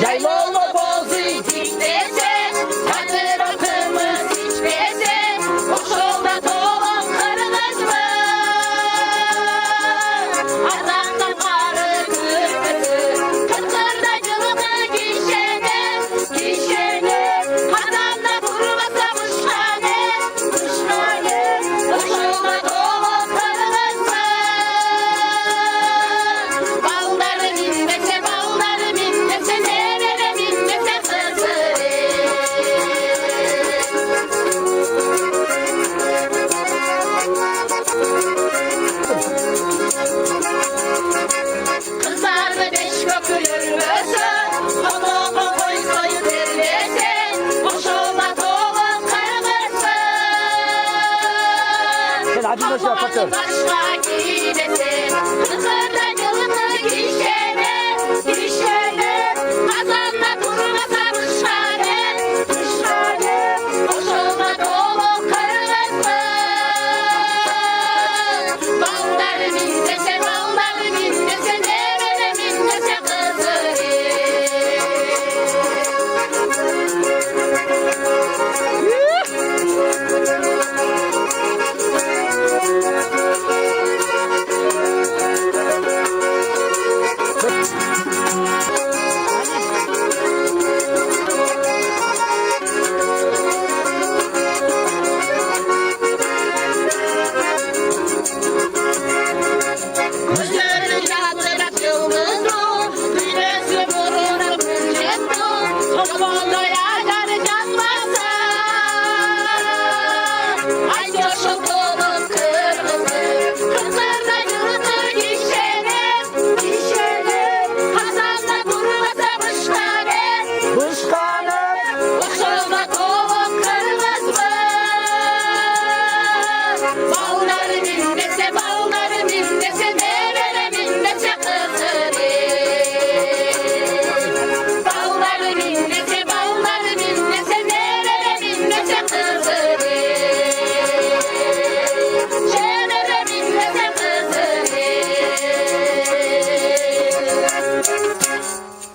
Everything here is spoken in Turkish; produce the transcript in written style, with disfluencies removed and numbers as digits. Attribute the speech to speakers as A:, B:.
A: Yaylalı pozitif dese, tanır atımız hiç dese, boş olda dolum karınız mı? Adamda parı kırkıtı, kıtırda cılıkı gişede, gişede. Adamda kurulasa müşhane, müşhane, boş olda dolum karınız mı? Balları minmese, balları minmese, nereye minmese kızı. Kızlar mı beş köpülür müsün? Onu koy soyu derlesin. Boş olma toğum karımızsın.
B: Sen hadi başla,
A: Havanın
B: patır.
A: başına gidesin. Kızlar da yılını giyşe.